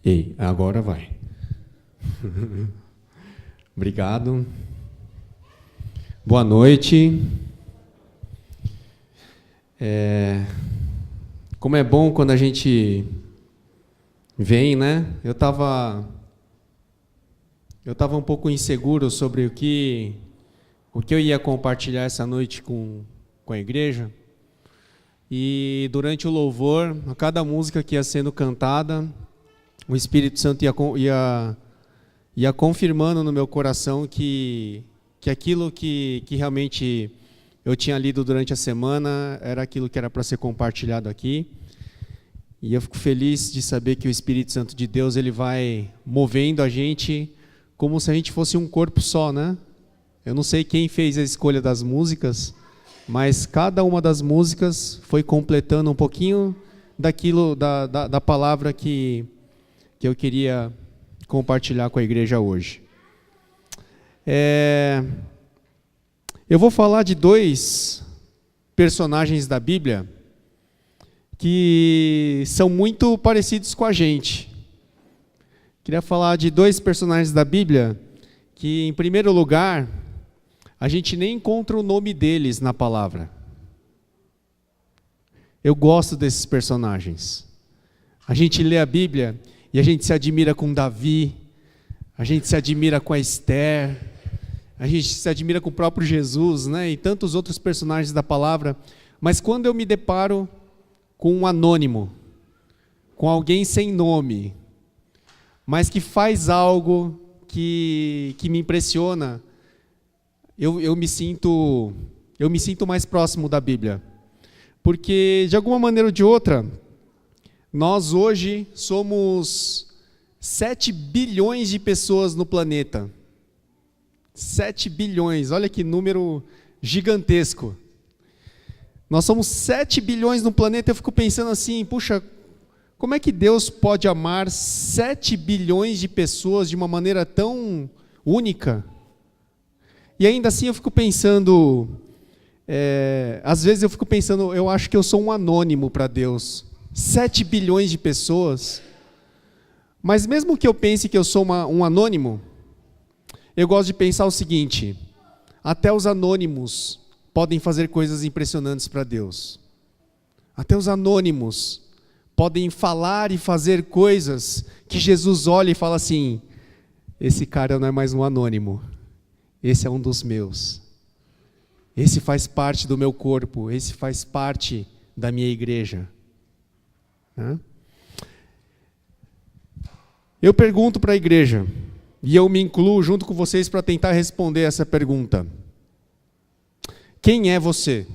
Ei, agora vai. Obrigado. Boa noite. Como é bom quando a gente vem, né? Eu estava um pouco inseguro sobre o que eu ia compartilhar essa noite com a igreja. E durante o louvor, a cada música que ia sendo cantada, o Espírito Santo ia confirmando no meu coração que aquilo que realmente eu tinha lido durante a semana era aquilo que era para ser compartilhado aqui. E eu fico feliz de saber que o Espírito Santo de Deus ele vai movendo a gente como se a gente fosse um corpo só, né? Eu não sei quem fez a escolha das músicas, mas cada uma das músicas foi completando um pouquinho daquilo, da palavra que eu queria compartilhar com a igreja hoje. Eu vou falar de dois personagens da Bíblia que são muito parecidos com a gente. Queria falar de dois personagens da Bíblia que, em primeiro lugar, a gente nem encontra o nome deles na palavra. Eu gosto desses personagens. A gente lê a Bíblia e a gente se admira com Davi, a gente se admira com a Esther, a gente se admira com o próprio Jesus, né? E tantos outros personagens da palavra. Mas quando eu me deparo com um anônimo, com alguém sem nome, mas que faz algo que me impressiona, eu me sinto mais próximo da Bíblia. Porque, de alguma maneira ou de outra, nós hoje somos 7 bilhões de pessoas no planeta. 7 bilhões, olha que número gigantesco. Nós somos 7 bilhões no planeta, eu fico pensando assim, puxa, como é que Deus pode amar 7 bilhões de pessoas de uma maneira tão única? E ainda assim eu fico pensando, às vezes eu fico pensando, eu acho que eu sou um anônimo para Deus. 7 bilhões de pessoas. Mas mesmo que eu pense que eu sou um anônimo, eu gosto de pensar o seguinte, até os anônimos podem fazer coisas impressionantes para Deus. Até os anônimos podem falar e fazer coisas que Jesus olha e fala assim, esse cara não é mais um anônimo, esse é um dos meus. Esse faz parte do meu corpo, esse faz parte da minha igreja. Eu pergunto para a igreja, e eu me incluo junto com vocês para tentar responder essa pergunta. Quem é você?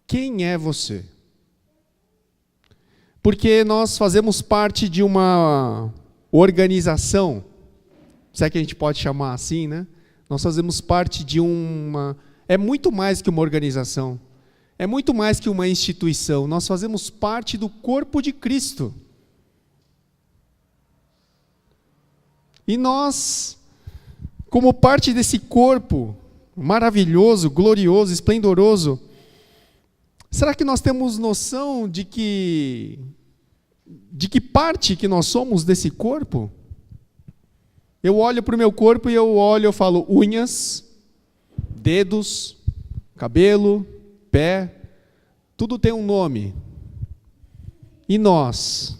Quem é você? Porque nós fazemos parte de uma organização, se é que a gente pode chamar assim, né? Nós fazemos parte de uma... É muito mais que uma organização. É muito mais que uma instituição. Nós fazemos parte do corpo de Cristo. E nós, como parte desse corpo maravilhoso, glorioso, esplendoroso, será que nós temos noção de que parte que nós somos desse corpo? Eu olho para o meu corpo e eu falo unhas, dedos, cabelo, pé, tudo tem um nome. E nós?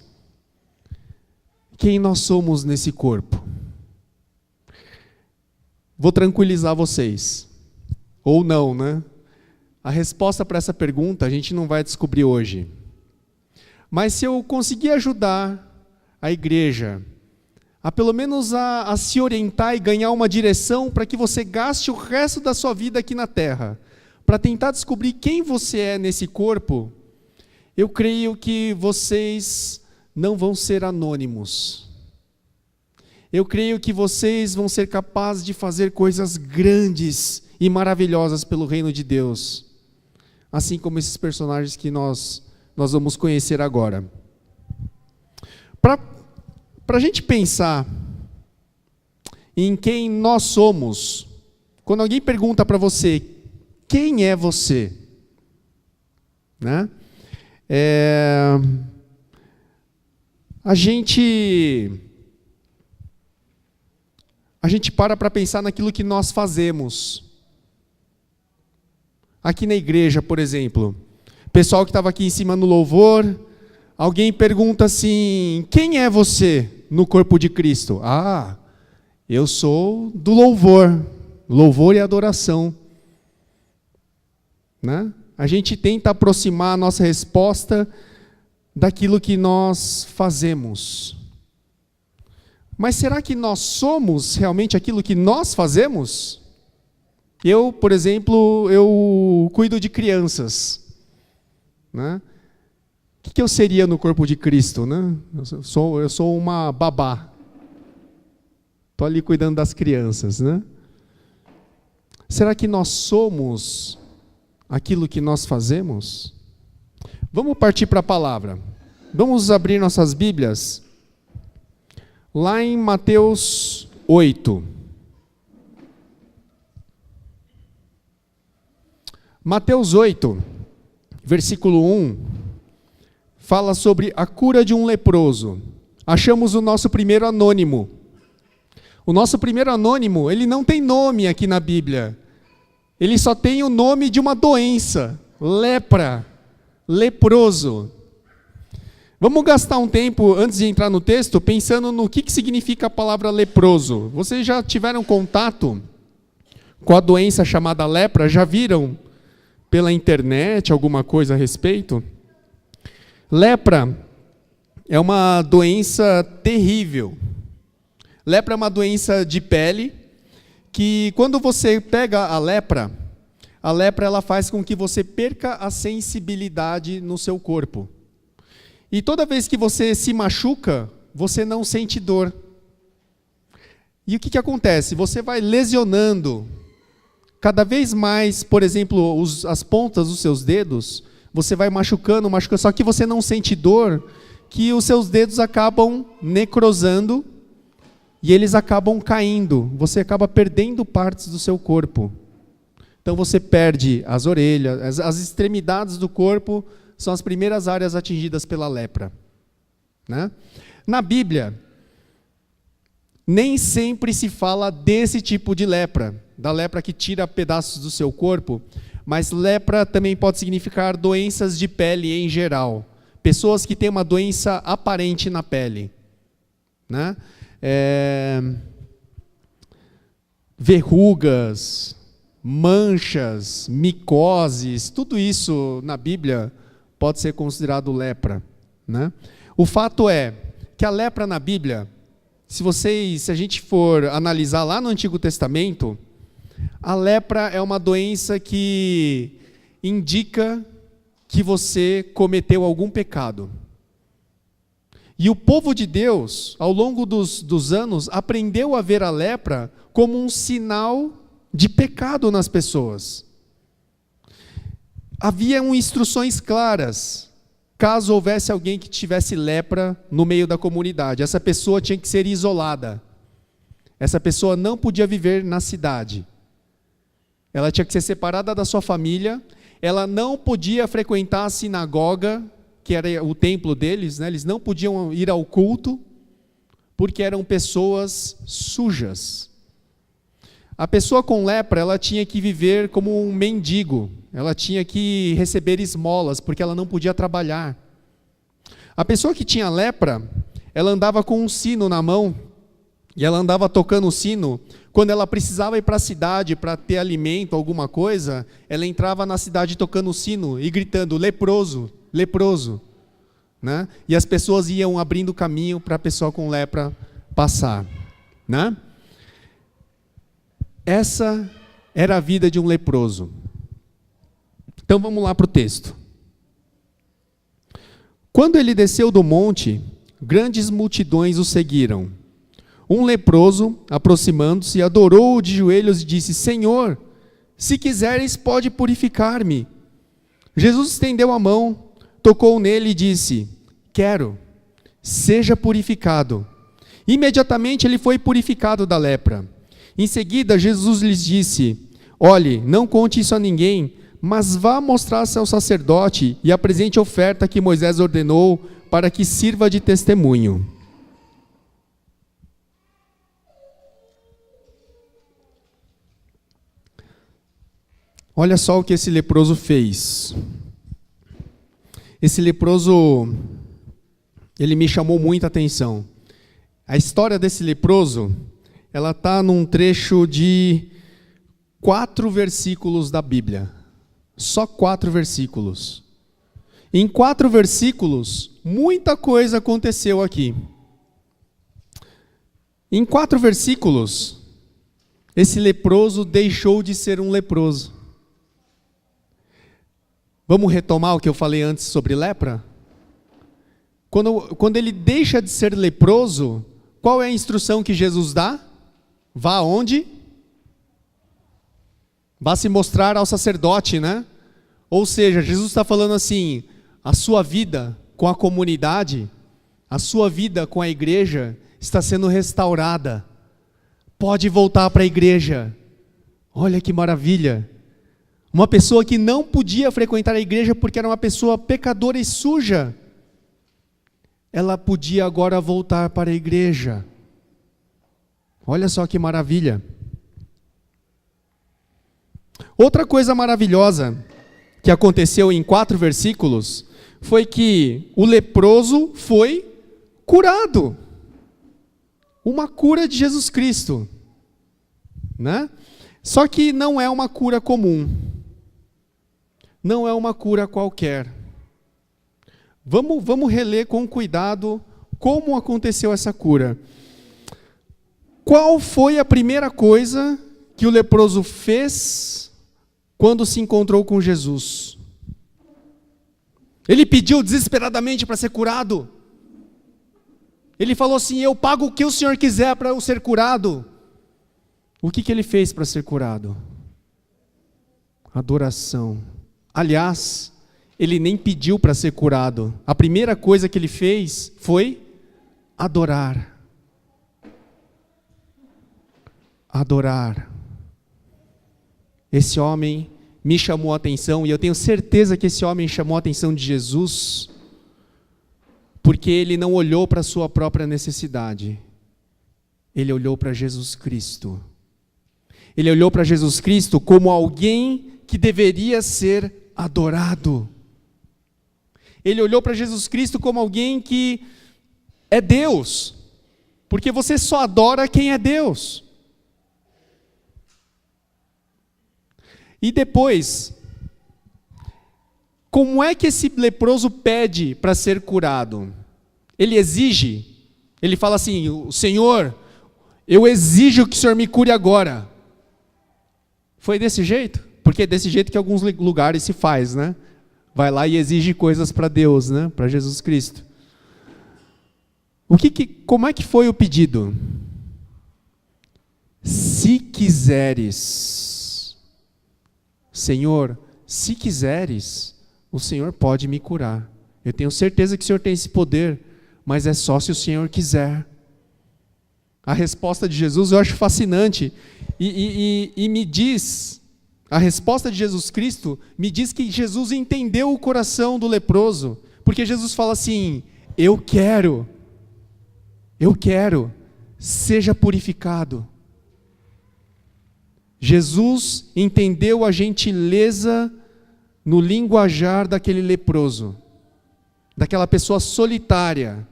Quem nós somos nesse corpo? Vou tranquilizar vocês. Ou não, né? A resposta para essa pergunta a gente não vai descobrir hoje. Mas se eu conseguir ajudar a igreja a pelo menos a se orientar e ganhar uma direção para que você gaste o resto da sua vida aqui na Terra, para tentar descobrir quem você é nesse corpo, eu creio que vocês não vão ser anônimos. Eu creio que vocês vão ser capazes de fazer coisas grandes e maravilhosas pelo reino de Deus. Assim como esses personagens que nós vamos conhecer agora. Para a gente pensar em quem nós somos, quando alguém pergunta para você, quem é você? Né? a gente para pensar naquilo que nós fazemos. Aqui na igreja, por exemplo, o pessoal que estava aqui em cima no louvor, alguém pergunta assim: quem é você no corpo de Cristo? Ah, eu sou do louvor e adoração. Né? A gente tenta aproximar a nossa resposta daquilo que nós fazemos. Mas será que nós somos realmente aquilo que nós fazemos? Eu, por exemplo, eu cuido de crianças. Né? O que eu seria no corpo de Cristo? Né? Eu sou uma babá. Estou ali cuidando das crianças. Né? Será que nós somos aquilo que nós fazemos? Vamos partir para a palavra. Vamos abrir nossas Bíblias lá em Mateus 8. Mateus 8, versículo 1, fala sobre a cura de um leproso. Achamos o nosso primeiro anônimo. O nosso primeiro anônimo, ele não tem nome aqui na Bíblia. Ele só tem o nome de uma doença, lepra, leproso. Vamos gastar um tempo, antes de entrar no texto, pensando no que significa a palavra leproso. Vocês já tiveram contato com a doença chamada lepra? Já viram pela internet alguma coisa a respeito? Lepra é uma doença terrível. Lepra é uma doença de pele que, quando você pega a lepra ela faz com que você perca a sensibilidade no seu corpo. E toda vez que você se machuca, você não sente dor. E o que acontece? Você vai lesionando cada vez mais, por exemplo, as pontas dos seus dedos, você vai machucando, só que você não sente dor, que os seus dedos acabam necrosando e eles acabam caindo. Você acaba perdendo partes do seu corpo. Então você perde as orelhas, as extremidades do corpo são as primeiras áreas atingidas pela lepra. Né? Na Bíblia, nem sempre se fala desse tipo de lepra, da lepra que tira pedaços do seu corpo, mas lepra também pode significar doenças de pele em geral. Pessoas que têm uma doença aparente na pele. Né? Verrugas, manchas, micoses, tudo isso na Bíblia pode ser considerado lepra. Né? O fato é que a lepra na Bíblia, se a gente for analisar lá no Antigo Testamento, a lepra é uma doença que indica que você cometeu algum pecado. E o povo de Deus, ao longo dos anos, aprendeu a ver a lepra como um sinal de pecado nas pessoas. Haviam instruções claras. Caso houvesse alguém que tivesse lepra no meio da comunidade, essa pessoa tinha que ser isolada. Essa pessoa não podia viver na cidade. Ela tinha que ser separada da sua família. Ela não podia frequentar a sinagoga, que era o templo deles, né? Eles não podiam ir ao culto, porque eram pessoas sujas. A pessoa com lepra, ela tinha que viver como um mendigo. Ela tinha que receber esmolas, porque ela não podia trabalhar. A pessoa que tinha lepra, ela andava com um sino na mão, e ela andava tocando o sino. Quando ela precisava ir para a cidade para ter alimento, alguma coisa, ela entrava na cidade tocando o sino e gritando: leproso, leproso. Né? E as pessoas iam abrindo caminho para a pessoa com lepra passar. Né? Essa era a vida de um leproso. Então vamos lá para o texto. Quando ele desceu do monte, grandes multidões o seguiram. Um leproso, aproximando-se, adorou-o de joelhos e disse: Senhor, se quiseres, pode purificar-me. Jesus estendeu a mão, tocou nele e disse: Quero, seja purificado. Imediatamente ele foi purificado da lepra. Em seguida, Jesus lhes disse: Olhe, não conte isso a ninguém, mas vá mostrar-se ao sacerdote e apresente a oferta que Moisés ordenou para que sirva de testemunho. Olha só o que esse leproso fez. Esse leproso, ele me chamou muita atenção. A história desse leproso, ela está num trecho de 4 versículos da Bíblia. Só 4 versículos. Em 4 versículos, muita coisa aconteceu aqui. Em 4 versículos, esse leproso deixou de ser um leproso. Vamos retomar o que eu falei antes sobre lepra? Quando ele deixa de ser leproso, qual é a instrução que Jesus dá? Vá aonde? Vá se mostrar ao sacerdote, né? Ou seja, Jesus está falando assim, a sua vida com a comunidade, a sua vida com a igreja está sendo restaurada. Pode voltar para a igreja. Olha que maravilha. Uma pessoa que não podia frequentar a igreja porque era uma pessoa pecadora e suja, ela podia agora voltar para a igreja. Olha só que maravilha. Outra coisa maravilhosa que aconteceu em 4 versículos foi que o leproso foi curado. Uma cura de Jesus Cristo, né? Só que não é uma cura comum. Não é uma cura qualquer. Vamos reler com cuidado como aconteceu essa cura. Qual foi a primeira coisa que o leproso fez quando se encontrou com Jesus? Ele pediu desesperadamente para ser curado. Ele falou assim, eu pago o que o Senhor quiser para eu ser curado. O que ele fez para ser curado? Adoração. Aliás, ele nem pediu para ser curado. A primeira coisa que ele fez foi adorar. Adorar. Esse homem me chamou a atenção, e eu tenho certeza que esse homem chamou a atenção de Jesus, porque ele não olhou para a sua própria necessidade. Ele olhou para Jesus Cristo. Ele olhou para Jesus Cristo como alguém que deveria ser adorado. Ele olhou para Jesus Cristo como alguém que é Deus, porque você só adora quem é Deus. E depois, como é que esse leproso pede para ser curado? Ele exige, ele fala assim, Senhor, eu exijo que o Senhor me cure agora. Foi desse jeito? Porque é desse jeito que alguns lugares se faz, né? Vai lá e exige coisas para Deus, né? Para Jesus Cristo. Como é que foi o pedido? Se quiseres, Senhor, se quiseres, o Senhor pode me curar. Eu tenho certeza que o Senhor tem esse poder, mas é só se o Senhor quiser. A resposta de Jesus eu acho fascinante. E me diz... A resposta de Jesus Cristo me diz que Jesus entendeu o coração do leproso, porque Jesus fala assim, eu quero, seja purificado. Jesus entendeu a gentileza no linguajar daquele leproso, daquela pessoa solitária,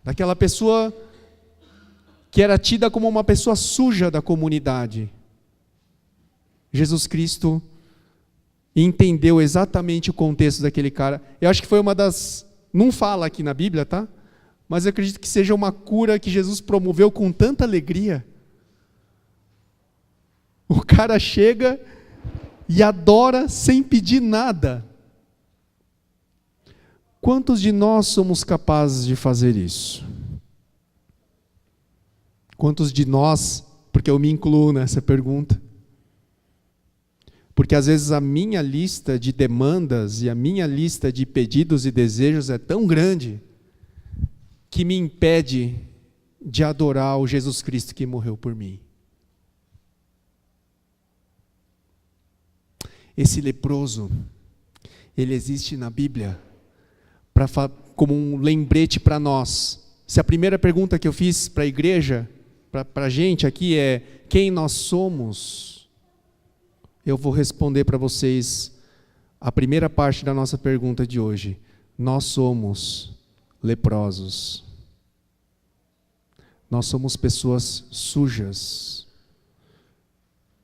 daquela pessoa que era tida como uma pessoa suja da comunidade. Jesus Cristo entendeu exatamente o contexto daquele cara. Eu acho que foi uma das... Não fala aqui na Bíblia, tá? Mas eu acredito que seja uma cura que Jesus promoveu com tanta alegria. O cara chega e adora sem pedir nada. Quantos de nós somos capazes de fazer isso? Quantos de nós, porque eu me incluo nessa pergunta, porque às vezes a minha lista de demandas e a minha lista de pedidos e desejos é tão grande que me impede de adorar o Jesus Cristo que morreu por mim. Esse leproso, ele existe na Bíblia como um lembrete para nós. Se a primeira pergunta que eu fiz para a igreja, para a gente aqui é: quem nós somos? Eu vou responder para vocês a primeira parte da nossa pergunta de hoje. Nós somos leprosos. Nós somos pessoas sujas.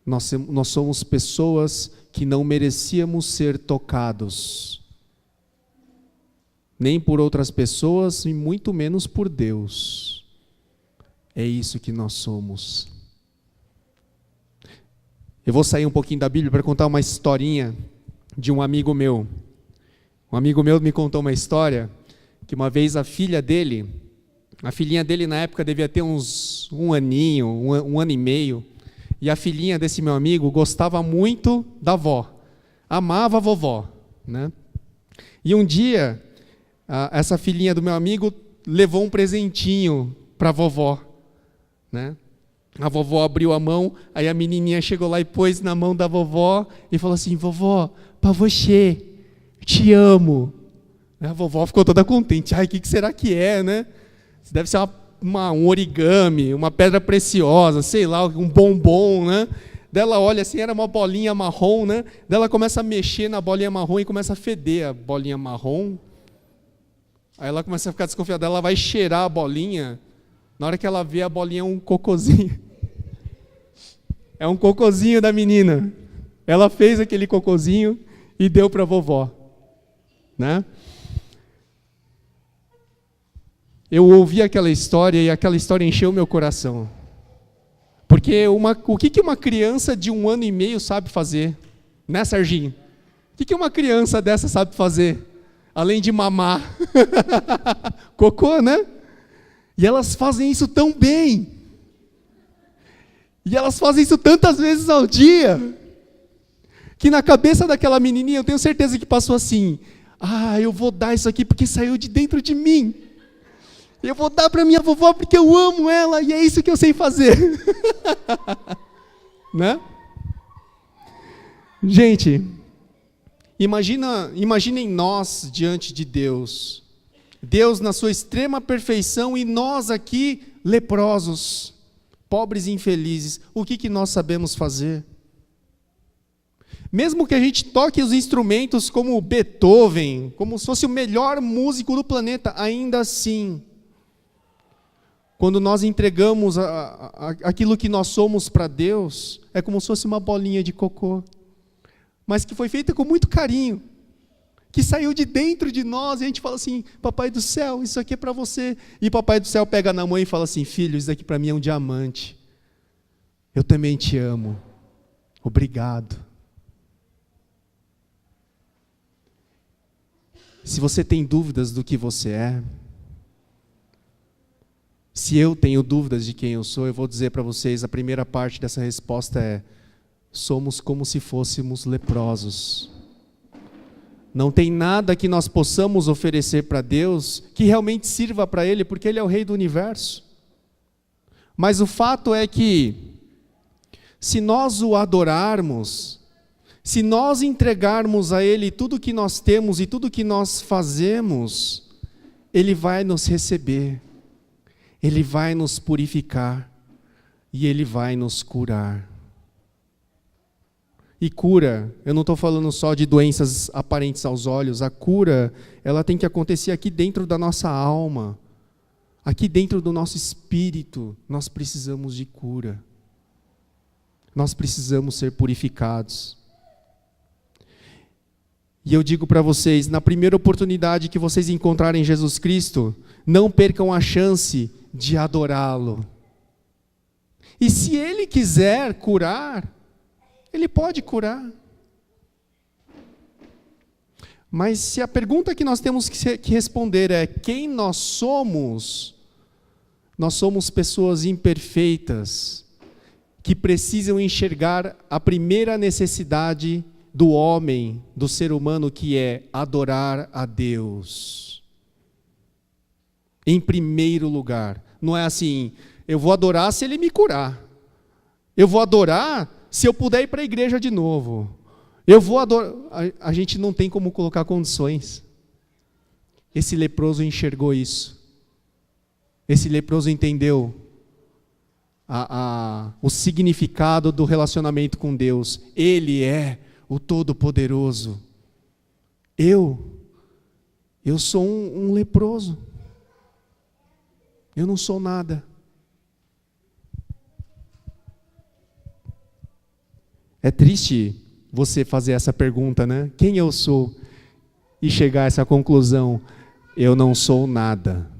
Nós somos pessoas que não merecíamos ser tocados. Nem por outras pessoas e muito menos por Deus. É isso que nós somos. Eu vou sair um pouquinho da Bíblia para contar uma historinha de um amigo meu. Um amigo meu me contou uma história que uma vez a filhinha dele na época devia ter uns um ano e meio, e a filhinha desse meu amigo gostava muito da avó, amava a vovó, né? E um dia, essa filhinha do meu amigo levou um presentinho para a vovó, né? A vovó abriu a mão, aí a menininha chegou lá e pôs na mão da vovó e falou assim: vovó, para você, te amo. A vovó ficou toda contente. Ai, o que será que é, né? Deve ser um origami, uma pedra preciosa, sei lá, um bombom, né? Dela olha assim, era uma bolinha marrom, né? Dela começa a mexer na bolinha marrom e começa a feder a bolinha marrom. Aí ela começa a ficar desconfiada, ela vai cheirar a bolinha. Na hora que ela vê, a bolinha é um cocôzinho. É um cocôzinho da menina. Ela fez aquele cocôzinho e deu para a vovó, né? Eu ouvi aquela história e aquela história encheu meu coração. Porque o que uma criança de 1 ano e meio sabe fazer? Né, Serginho? O que uma criança dessa sabe fazer? Além de mamar. Cocô, né? E elas fazem isso tão bem. E elas fazem isso tantas vezes ao dia. Que na cabeça daquela menininha, eu tenho certeza que passou assim: eu vou dar isso aqui porque saiu de dentro de mim. Eu vou dar para minha vovó porque eu amo ela e é isso que eu sei fazer. Né? Gente, imaginem nós diante de Deus. Deus na sua extrema perfeição e nós aqui leprosos, pobres e infelizes. O que nós sabemos fazer? Mesmo que a gente toque os instrumentos como Beethoven, como se fosse o melhor músico do planeta, ainda assim, quando nós entregamos aquilo que nós somos para Deus, é como se fosse uma bolinha de cocô, mas que foi feita com muito carinho, que saiu de dentro de nós, e a gente fala assim: Papai do céu, isso aqui é para você. E Papai do céu pega na mão e fala assim: filho, isso aqui para mim é um diamante. Eu também te amo. Obrigado. Se você tem dúvidas do que você é, se eu tenho dúvidas de quem eu sou, eu vou dizer para vocês, a primeira parte dessa resposta é: somos como se fôssemos leprosos. Não tem nada que nós possamos oferecer para Deus que realmente sirva para Ele, porque Ele é o Rei do Universo. Mas o fato é que, se nós o adorarmos, se nós entregarmos a Ele tudo que nós temos e tudo que nós fazemos, Ele vai nos receber. Ele vai nos purificar e Ele vai nos curar. E cura, eu não estou falando só de doenças aparentes aos olhos, a cura, ela tem que acontecer aqui dentro da nossa alma, aqui dentro do nosso espírito, nós precisamos de cura. Nós precisamos ser purificados. E eu digo para vocês, na primeira oportunidade que vocês encontrarem Jesus Cristo, não percam a chance de adorá-lo. E se Ele quiser curar, Ele pode curar. Mas se a pergunta que nós temos que responder é: quem nós somos pessoas imperfeitas, que precisam enxergar a primeira necessidade do homem, do ser humano, que é adorar a Deus. Em primeiro lugar. Não é assim: eu vou adorar se Ele me curar. Eu vou adorar se eu puder ir para a igreja de novo. Eu vou adorar. A gente não tem como colocar condições. Esse leproso enxergou isso. Esse leproso entendeu o significado do relacionamento com Deus. Ele é o Todo-Poderoso. Eu sou um leproso. Eu não sou nada. É triste você fazer essa pergunta, né? Quem eu sou? E chegar a essa conclusão: eu não sou nada.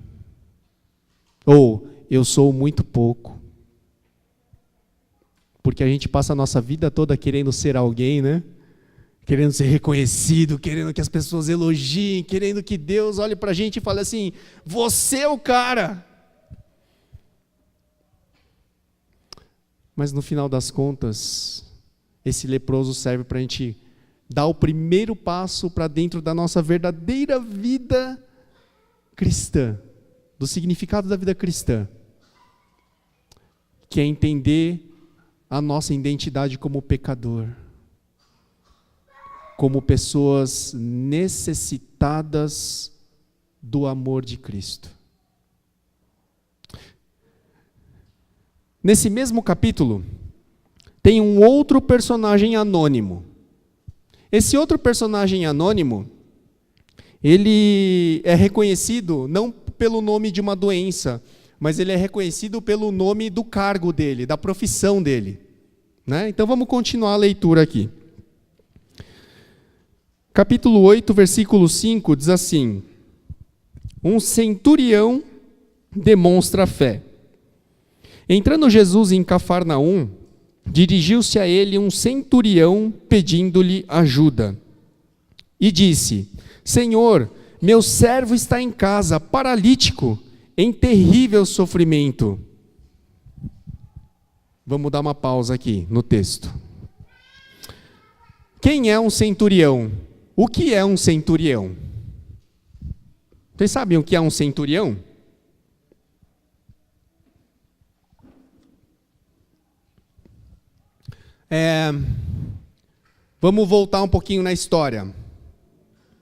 Ou eu sou muito pouco. Porque a gente passa a nossa vida toda querendo ser alguém, né? Querendo ser reconhecido, querendo que as pessoas elogiem, querendo que Deus olhe para a gente e fale assim: você é o cara. Mas no final das contas, esse leproso serve para a gente dar o primeiro passo para dentro da nossa verdadeira vida cristã, do significado da vida cristã, que é entender a nossa identidade como pecador, como pessoas necessitadas do amor de Cristo. Nesse mesmo capítulo, tem um outro personagem anônimo. Esse outro personagem anônimo, ele é reconhecido não pelo nome de uma doença, mas ele é reconhecido pelo nome do cargo dele, da profissão dele. Né? Então vamos continuar a leitura aqui. Capítulo 8, versículo 5, diz assim: um centurião demonstra fé. Entrando Jesus em Cafarnaum, dirigiu-se a ele um centurião pedindo-lhe ajuda. E disse: Senhor, meu servo está em casa, paralítico, em terrível sofrimento. Vamos dar uma pausa aqui no texto. Quem é um centurião? O que é um centurião? Vocês sabem o que é um centurião? Vamos voltar um pouquinho na história.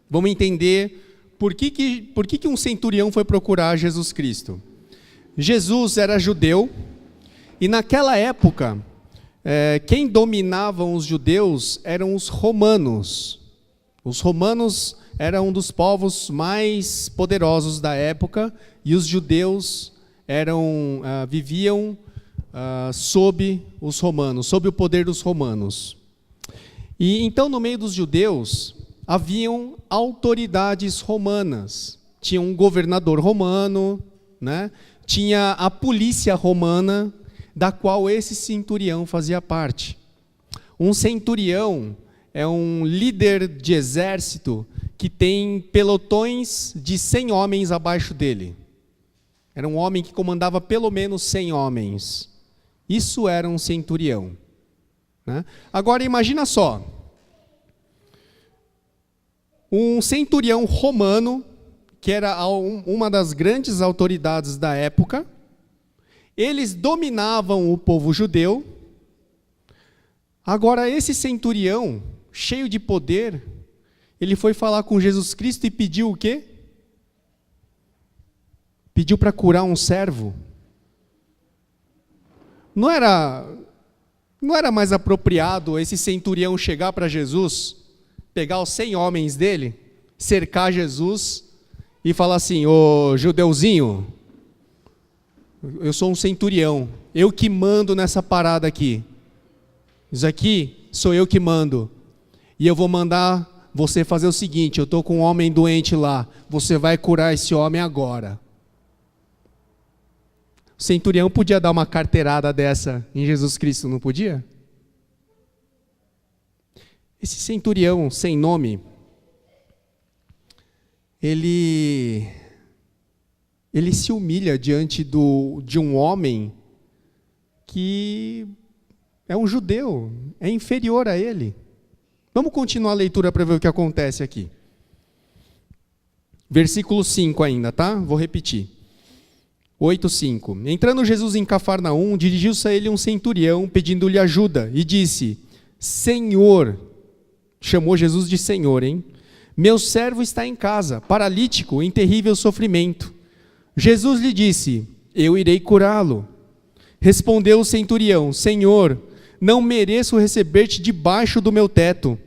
Vamos entender por que um centurião foi procurar Jesus Cristo. Jesus era judeu, e naquela época, quem dominavam os judeus eram os romanos. Os romanos eram um dos povos mais poderosos da época, e os judeus viviam sob os romanos, sob o poder dos romanos. E então, no meio dos judeus, haviam autoridades romanas. Tinha um governador romano, né? Tinha a polícia romana, da qual esse centurião fazia parte. Um centurião é um líder de exército que tem pelotões de 100 homens abaixo dele. Era um homem que comandava pelo menos 100 homens. Isso era um centurião. Né? Agora imagina só, um centurião romano, que era uma das grandes autoridades da época, eles dominavam o povo judeu. Agora esse centurião, cheio de poder, ele foi falar com Jesus Cristo e pediu o quê? Pediu para curar um servo. Não era mais apropriado esse centurião chegar para Jesus, pegar os 100 homens dele, cercar Jesus e falar assim: ô judeuzinho, eu sou um centurião, eu que mando nessa parada aqui. Isso aqui sou eu que mando. E eu vou mandar você fazer o seguinte: eu estou com um homem doente lá, você vai curar esse homem agora. O centurião podia dar uma carteirada dessa em Jesus Cristo, não podia? Esse centurião sem nome, ele se humilha diante de um homem que é um judeu, é inferior a ele. Vamos continuar a leitura para ver o que acontece aqui. Versículo 5 ainda, tá? Vou repetir. 8:5. Entrando Jesus em Cafarnaum, dirigiu-se a ele um centurião, pedindo-lhe ajuda, e disse: Senhor, chamou Jesus de Senhor, hein? Meu servo está em casa, paralítico, em terrível sofrimento. Jesus lhe disse: eu irei curá-lo. Respondeu o centurião: Senhor, não mereço receber-te debaixo do meu teto,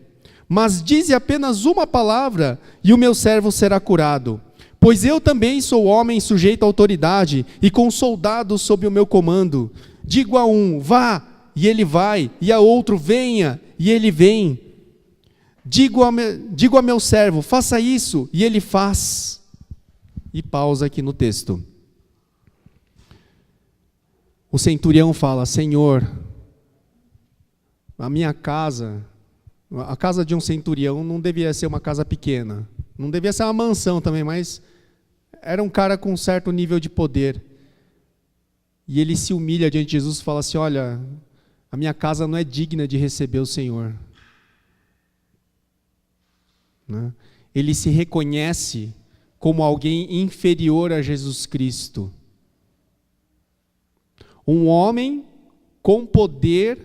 mas dize apenas uma palavra e o meu servo será curado. Pois eu também sou homem sujeito à autoridade e com soldados sob o meu comando. Digo a um: vá, e ele vai, e a outro: venha, e ele vem. Digo a meu servo: faça isso, e ele faz. E pausa aqui no texto. O centurião fala: Senhor, a minha casa, a casa de um centurião não devia ser uma casa pequena, não devia ser uma mansão também, mas era um cara com um certo nível de poder. E ele se humilha diante de Jesus e fala assim: olha, a minha casa não é digna de receber o Senhor. Né? Ele se reconhece como alguém inferior a Jesus Cristo. Um homem com poder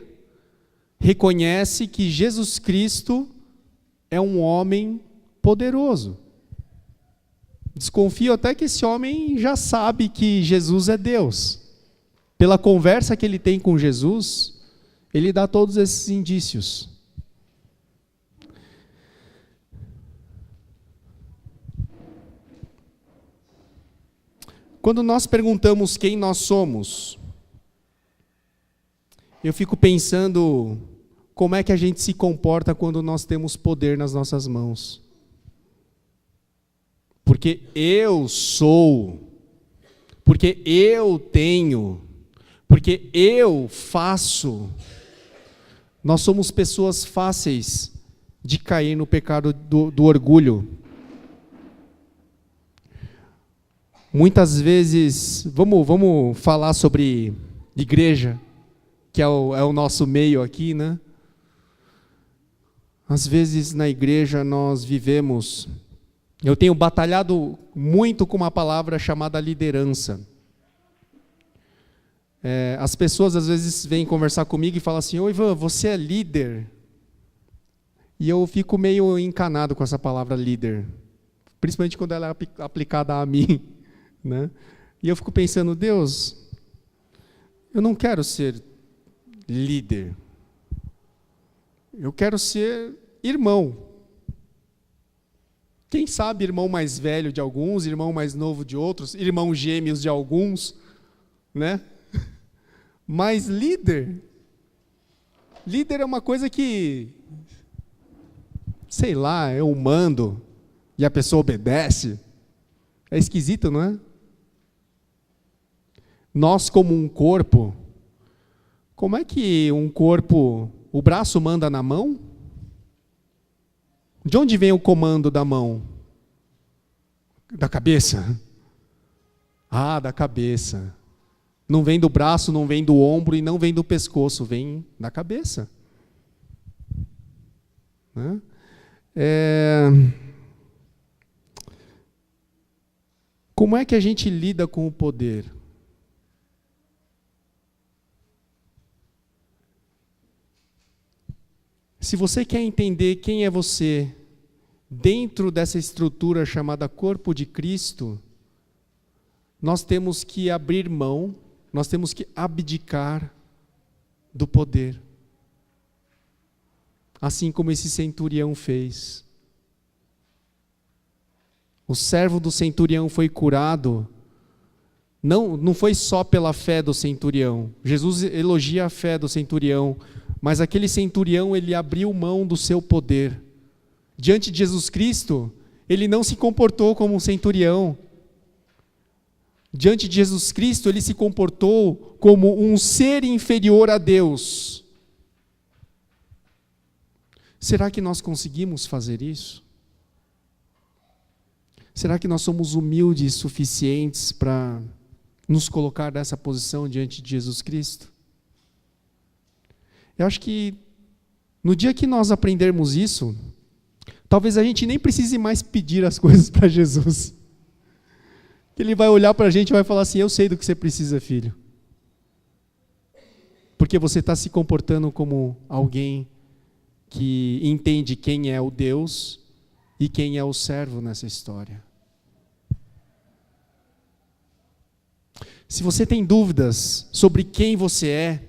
reconhece que Jesus Cristo é um homem poderoso. Desconfio até que esse homem já sabe que Jesus é Deus. Pela conversa que ele tem com Jesus, ele dá todos esses indícios. Quando nós perguntamos quem nós somos, eu fico pensando como é que a gente se comporta quando nós temos poder nas nossas mãos. Porque eu sou, porque eu tenho, porque eu faço. Nós somos pessoas fáceis de cair no pecado do orgulho. Muitas vezes, vamos falar sobre igreja, que é o nosso meio aqui, né? Às vezes na igreja nós vivemos, eu tenho batalhado muito com uma palavra chamada liderança. As pessoas às vezes vêm conversar comigo e falam assim: ô Ivan, você é líder? E eu fico meio encanado com essa palavra líder, principalmente quando ela é aplicada a mim. Né? E eu fico pensando: Deus, eu não quero ser líder, eu quero ser irmão. Quem sabe irmão mais velho de alguns, irmão mais novo de outros, irmão gêmeos de alguns, né? Mas líder é uma coisa que, sei lá, eu mando e a pessoa obedece. É esquisito, não é? Nós como um corpo, como é que um corpo, o braço manda na mão? De onde vem o comando da mão? Da cabeça? Ah, da cabeça. Não vem do braço, não vem do ombro e não vem do pescoço, vem da cabeça. Né? Como é que a gente lida com o poder? Se você quer entender quem é você dentro dessa estrutura chamada corpo de Cristo, nós temos que abrir mão, nós temos que abdicar do poder. Assim como esse centurião fez. O servo do centurião foi curado, não foi só pela fé do centurião. Jesus elogia a fé do centurião, mas aquele centurião, ele abriu mão do seu poder. Diante de Jesus Cristo, ele não se comportou como um centurião. Diante de Jesus Cristo, ele se comportou como um ser inferior a Deus. Será que nós conseguimos fazer isso? Será que nós somos humildes suficientes para nos colocar nessa posição diante de Jesus Cristo? Eu acho que no dia que nós aprendermos isso, talvez a gente nem precise mais pedir as coisas para Jesus. Ele vai olhar para a gente e vai falar assim: eu sei do que você precisa, filho. Porque você está se comportando como alguém que entende quem é o Deus e quem é o servo nessa história. Se você tem dúvidas sobre quem você é,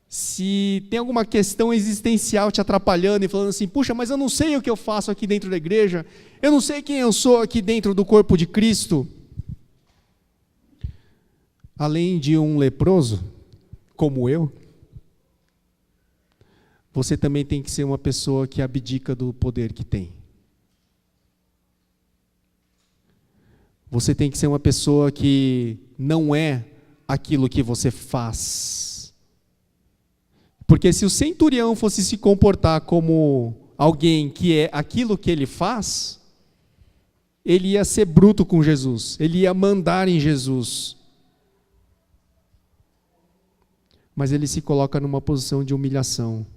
se tem alguma questão existencial te atrapalhando e falando assim, puxa, mas eu não sei o que eu faço aqui dentro da igreja, eu não sei quem eu sou aqui dentro do corpo de Cristo. Além de um leproso, como eu, você também tem que ser uma pessoa que abdica do poder que tem. Você tem que ser uma pessoa que não é aquilo que você faz. Porque se o centurião fosse se comportar como alguém que é aquilo que ele faz, ele ia ser bruto com Jesus, ele ia mandar em Jesus. Mas ele se coloca numa posição de humilhação.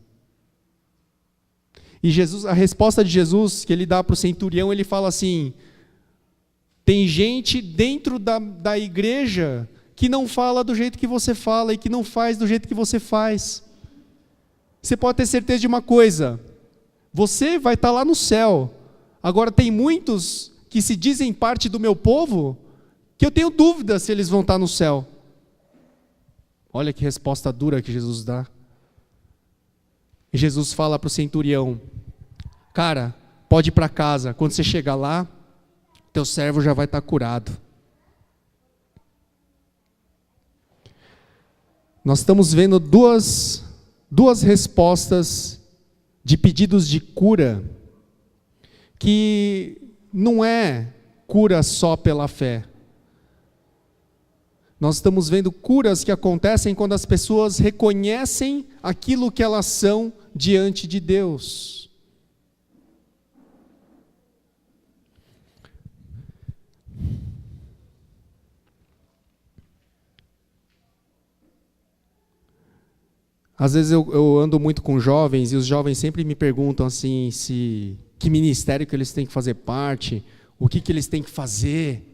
E Jesus, a resposta de Jesus que ele dá para o centurião, ele fala assim, tem gente dentro da igreja que não fala do jeito que você fala e que não faz do jeito que você faz. Você pode ter certeza de uma coisa, você vai estar lá no céu. Agora tem muitos que se dizem parte do meu povo, que eu tenho dúvida se eles vão estar no céu. Olha que resposta dura que Jesus dá. E Jesus fala para o centurião, cara, pode ir para casa, quando você chegar lá, teu servo já vai estar curado. Nós estamos vendo duas respostas de pedidos de cura, que não é cura só pela fé. Nós estamos vendo curas que acontecem quando as pessoas reconhecem aquilo que elas são diante de Deus. Às vezes eu ando muito com jovens e os jovens sempre me perguntam assim, que ministério que eles têm que fazer parte, o que eles têm que fazer.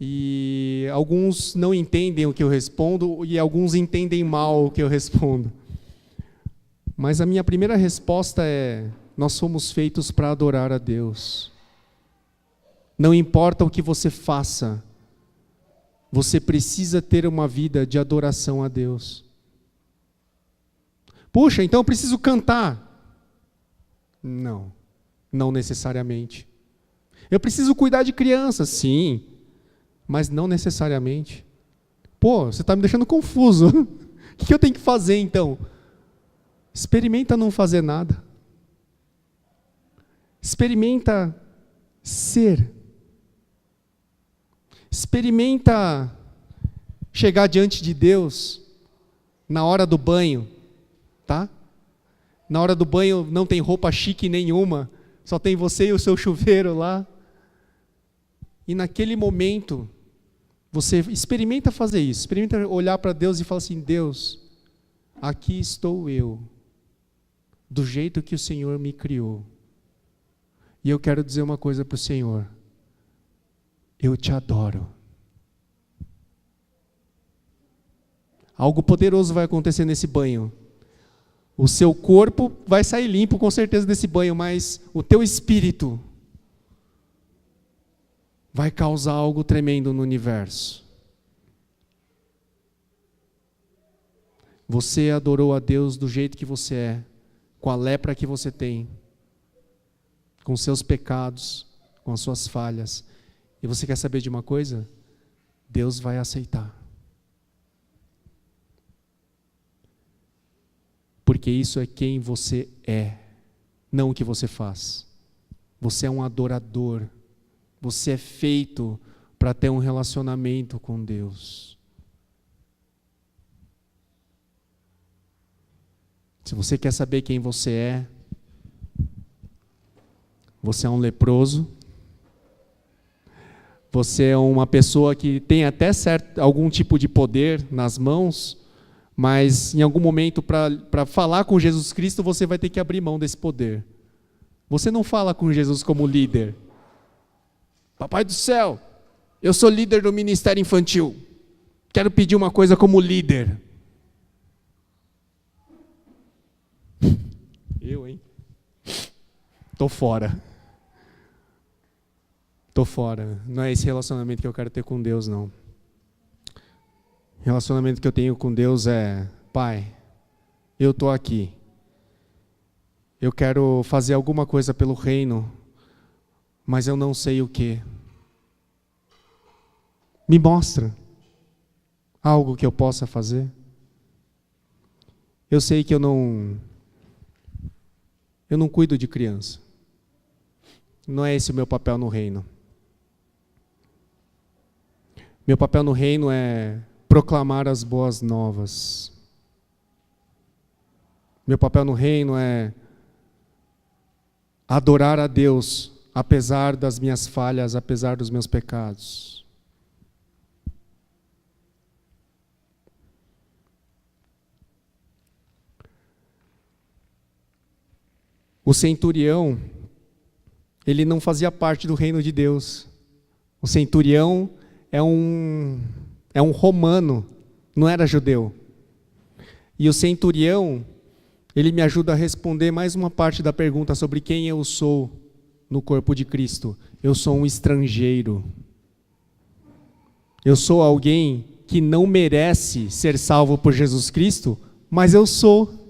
E alguns não entendem o que eu respondo e alguns entendem mal o que eu respondo. Mas a minha primeira resposta é, nós somos feitos para adorar a Deus. Não importa o que você faça, você precisa ter uma vida de adoração a Deus. Puxa, então eu preciso cantar. Não, não necessariamente. Eu preciso cuidar de crianças, sim, mas não necessariamente. Pô, você está me deixando confuso. O que eu tenho que fazer então? Experimenta não fazer nada. Experimenta ser. Experimenta chegar diante de Deus na hora do banho, tá? Na hora do banho não tem roupa chique nenhuma, só tem você e o seu chuveiro lá. E naquele momento, você experimenta fazer isso, experimenta olhar para Deus e falar assim, Deus, aqui estou eu, do jeito que o Senhor me criou. E eu quero dizer uma coisa para o Senhor, eu te adoro. Algo poderoso vai acontecer nesse banho. O seu corpo vai sair limpo com certeza desse banho, mas o teu espírito vai causar algo tremendo no universo. Você adorou a Deus do jeito que você é, com a lepra que você tem, com seus pecados, com as suas falhas. E você quer saber de uma coisa? Deus vai aceitar. Porque isso é quem você é, não o que você faz. Você é um adorador. Você é feito para ter um relacionamento com Deus. Se você quer saber quem você é um leproso, você é uma pessoa que tem até algum tipo de poder nas mãos, mas em algum momento para falar com Jesus Cristo você vai ter que abrir mão desse poder. Você não fala com Jesus como líder. Papai do céu, eu sou líder do ministério infantil, quero pedir uma coisa como líder. Eu, hein? tô fora. Tô fora. Não é esse relacionamento que eu quero ter com Deus, não. O relacionamento que eu tenho com Deus é: Pai, eu tô aqui. Eu quero fazer alguma coisa pelo reino, mas eu não sei o quê. Me mostra algo que eu possa fazer. Eu sei que eu não cuido de criança. Não é esse o meu papel no reino. Meu papel no reino é proclamar as boas novas. Meu papel no reino é adorar a Deus, apesar das minhas falhas, apesar dos meus pecados. O centurião, ele não fazia parte do reino de Deus. O centurião é um romano, não era judeu. E o centurião, ele me ajuda a responder mais uma parte da pergunta sobre quem eu sou no corpo de Cristo. Eu sou um estrangeiro. Eu sou alguém que não merece ser salvo por Jesus Cristo, mas eu sou.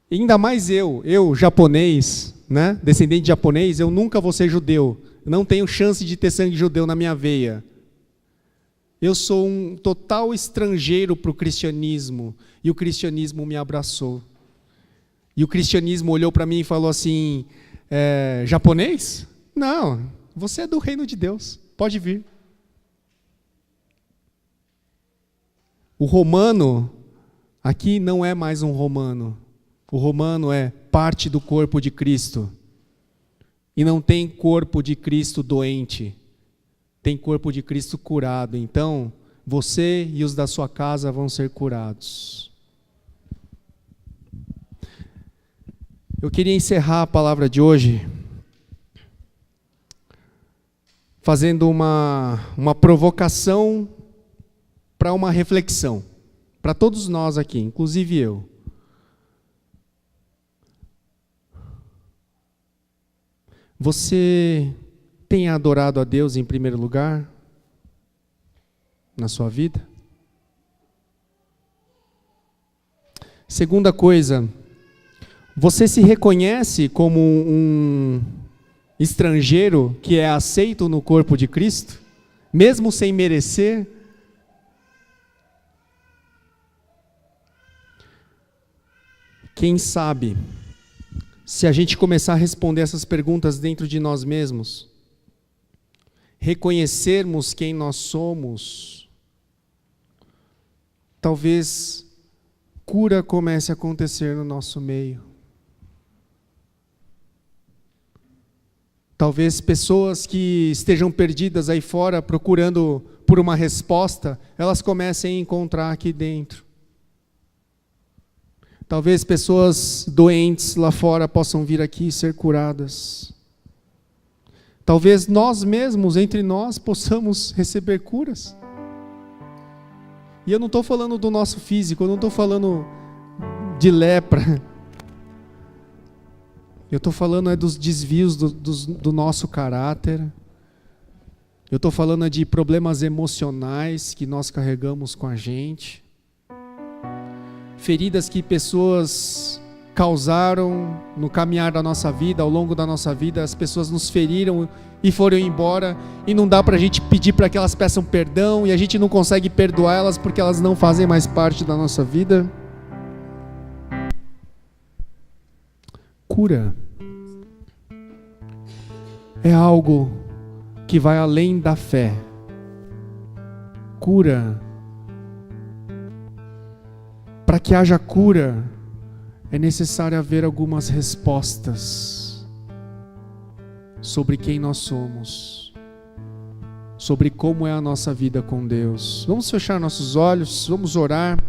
E ainda mais eu japonês, né? Descendente de japonês, eu nunca vou ser judeu. Eu não tenho chance de ter sangue judeu na minha veia. Eu sou um total estrangeiro para o cristianismo, e o cristianismo me abraçou. E o cristianismo olhou para mim e falou assim: japonês? Não, você é do reino de Deus, pode vir. O romano, aqui não é mais um romano. O romano é parte do corpo de Cristo. E não tem corpo de Cristo doente. Tem corpo de Cristo curado. Então, você e os da sua casa vão ser curados. Eu queria encerrar a palavra de hoje fazendo uma provocação para uma reflexão. Para todos nós aqui, inclusive eu. Você tem adorado a Deus em primeiro lugar na sua vida? Segunda coisa, você se reconhece como um estrangeiro que é aceito no corpo de Cristo, mesmo sem merecer? Quem sabe, se a gente começar a responder essas perguntas dentro de nós mesmos, reconhecermos quem nós somos, talvez cura comece a acontecer no nosso meio. Talvez pessoas que estejam perdidas aí fora procurando por uma resposta, elas comecem a encontrar aqui dentro. Talvez pessoas doentes lá fora possam vir aqui e ser curadas. Talvez nós mesmos, entre nós, possamos receber curas. E eu não estou falando do nosso físico, eu não estou falando de lepra. Eu estou falando dos desvios do nosso caráter. Eu estou falando de problemas emocionais que nós carregamos com a gente. Feridas que pessoas causaram no caminhar da nossa vida, ao longo da nossa vida. As pessoas nos feriram e foram embora, e não dá para a gente pedir para que elas peçam perdão, e a gente não consegue perdoar elas porque elas não fazem mais parte da nossa vida. Cura é algo que vai além da fé. Cura, para que haja cura, é necessário haver algumas respostas sobre quem nós somos, sobre como é a nossa vida com Deus. Vamos fechar nossos olhos, vamos orar.